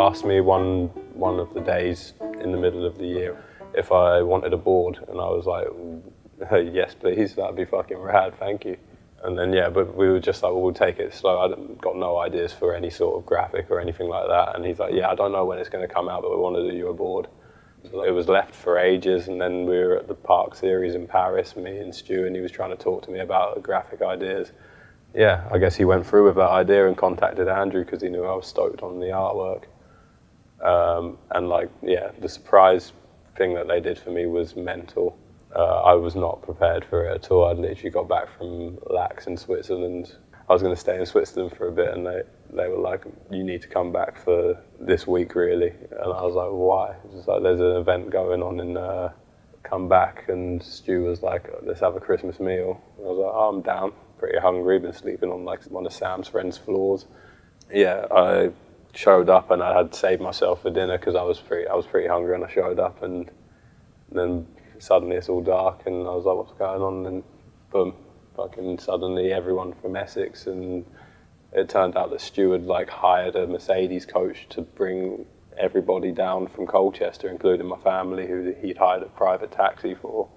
asked me one of the days in the middle of the year if I wanted a board, and I was like, yes please, that'd be fucking rad, thank you. And then yeah, but we were just like, well, we'll take it slow. I got no ideas for any sort of graphic or anything like that. And he's like, yeah, I don't know when it's going to come out, but we want to do you a board. So it was left for ages, and then we were at the Park series in Paris, me and Stu, and he was trying to talk to me about graphic ideas. Yeah, I guess he went through with that idea and contacted Andrew because he knew I was stoked on the artwork. And like, yeah, the surprise thing that they did for me was mental. I was not prepared for it at all. I'd literally got back from j-thaxx in Switzerland. I was going to stay in Switzerland for a bit, and they were like, you need to come back for this week, really. And I was like, why? It was like, there's an event going on in come back, and Stu was like, let's have a Christmas meal. And I was like, oh, I'm down, pretty hungry, been sleeping on like one of Sam's friends' floors. Yeah, I showed up and I had saved myself for dinner because I was pretty hungry, and I showed up, and then suddenly it's all dark, and I was like, what's going on? And boom, fucking suddenly everyone from Essex, and it turned out that Stu had like hired a Mercedes coach to bring everybody down from Colchester, including my family, who he'd hired a private taxi for.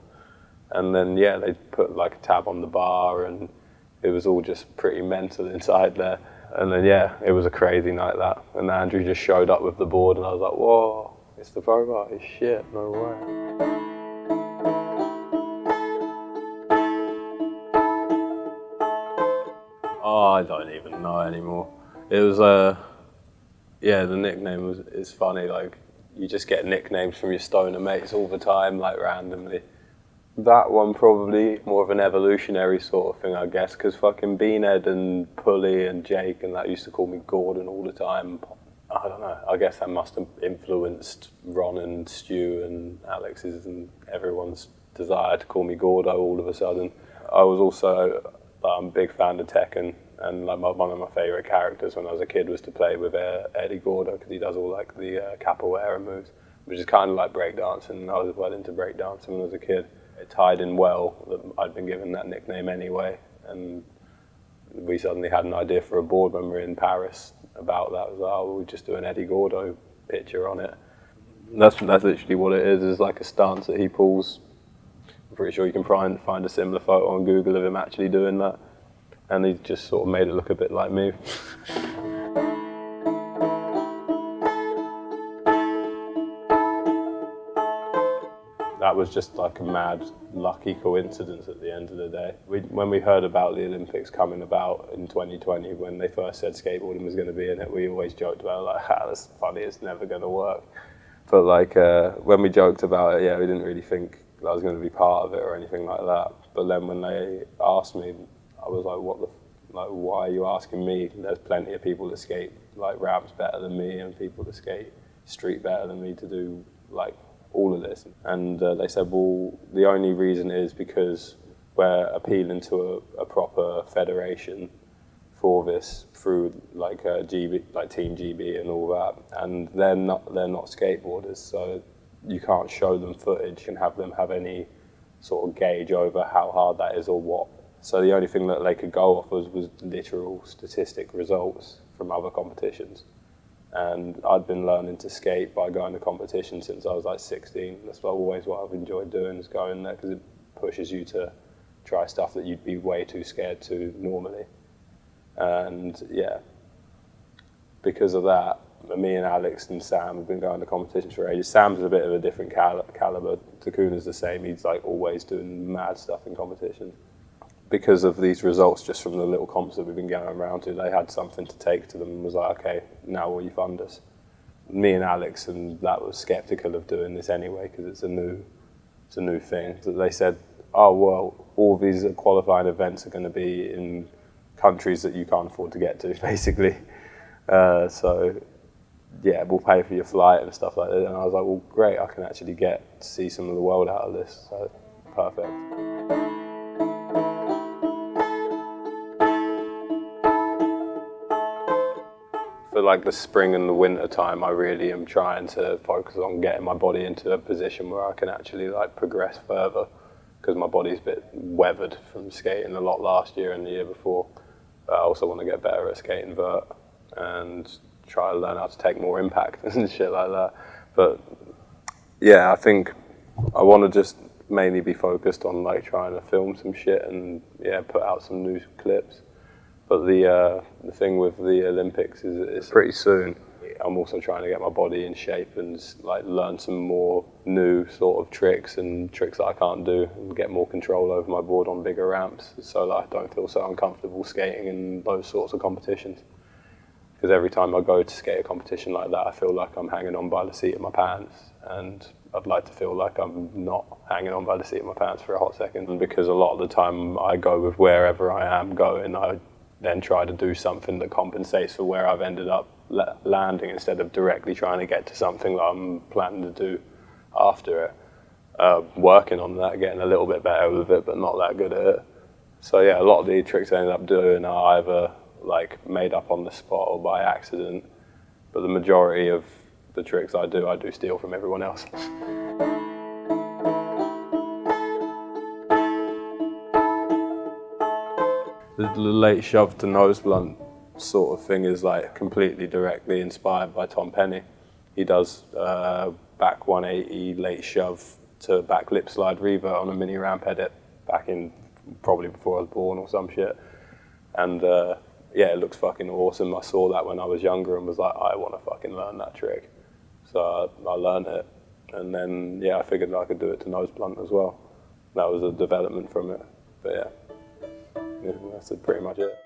And then yeah, they put like a tab on the bar, and it was all just pretty mental inside there. And then yeah, it was a crazy night that. And Andrew just showed up with the board, and I was like, whoa, it's the robot, it's shit, no way. Oh, I don't even know anymore. It was, yeah, the nickname is funny. Like, you just get nicknames from your stoner mates all the time, like randomly. That one probably more of an evolutionary sort of thing, I guess, because fucking Beanhead and Pulley and Jake and that used to call me Gordon all the time. I don't know, I guess that must have influenced Ron and Stu and Alex's and everyone's desire to call me Gordo all of a sudden. I was also I'm a big fan of Tekken, and like one of my favourite characters when I was a kid was to play with Eddie Gordo, because he does all like the capoeira moves, which is kind of like breakdancing, and I was well into breakdancing when I was a kid. It tied in well that I'd been given that nickname anyway, and we suddenly had an idea for a board when we were in Paris about that. It was like, oh, we'll just do an Eddie Gordo picture on it. And that's literally what it is. It's like a stance that he pulls. I'm pretty sure you can find a similar photo on Google of him actually doing that. And he just sort of made it look a bit like me. That was just like a mad, lucky coincidence at the end of the day. When we heard about the Olympics coming about in 2020, when they first said skateboarding was going to be in it, we always joked about it, like, that's funny, it's never going to work. But like, when we joked about it, yeah, we didn't really think that I was going to be part of it or anything like that. But then when they asked me, I was like, why are you asking me? There's plenty of people that skate like ramps better than me, and people that skate street better than me to do like all of this. And they said, well, the only reason is because we're appealing to a proper federation for this through like GB, like Team GB and all that, and they're not skateboarders, so you can't show them footage and have them have any sort of gauge over how hard that is or what. So the only thing that they could go off was literal statistic results from other competitions. And I'd been learning to skate by going to competition since I was like 16. That's always what I've enjoyed doing, is going there, because it pushes you to try stuff that you'd be way too scared to normally. And yeah, because of that, me and Alex and Sam have been going to competitions for ages. Sam's a bit of a different caliber. Takuna's the same. He's like always doing mad stuff in competitions. Because of these results, just from the little comps that we've been going around to, they had something to take to them and was like, okay, now will you fund us? Me and Alex and that was skeptical of doing this anyway, because it's a new thing. So they said, oh, well, all these qualifying events are going to be in countries that you can't afford to get to, basically. So yeah, we'll pay for your flight and stuff like that. And I was like, well, great, I can actually get to see some of the world out of this, so perfect. For like the spring and the winter time, I really am trying to focus on getting my body into a position where I can actually like progress further, because my body's a bit weathered from skating a lot last year and the year before. I also want to get better at skating vert and try to learn how to take more impact and shit like that. But yeah, I think I want to just mainly be focused on like trying to film some shit and yeah, put out some new clips. But the thing with the Olympics is it's pretty soon. I'm also trying to get my body in shape and like learn some more new sort of tricks and tricks that I can't do, and get more control over my board on bigger ramps, so that I don't feel so uncomfortable skating in those sorts of competitions. Because every time I go to skate a competition like that, I feel like I'm hanging on by the seat of my pants, and I'd like to feel like I'm not hanging on by the seat of my pants for a hot second. And because a lot of the time I go with wherever I am going, I then try to do something that compensates for where I've ended up landing, instead of directly trying to get to something that I'm planning to do after it. Working on that, getting a little bit better with it, but not that good at it. So yeah, a lot of the tricks I ended up doing are either like made up on the spot or by accident, but the majority of the tricks I do steal from everyone else. The late shove to nose blunt sort of thing is like completely directly inspired by Tom Penny. He does back 180 late shove to back lip slide revert on a mini ramp edit back in probably before I was born or some shit. And yeah, it looks fucking awesome. I saw that when I was younger and was like, I want to fucking learn that trick. So I learned it, and then yeah, I figured I could do it to nose blunt as well. That was a development from it. But yeah, that's pretty much it.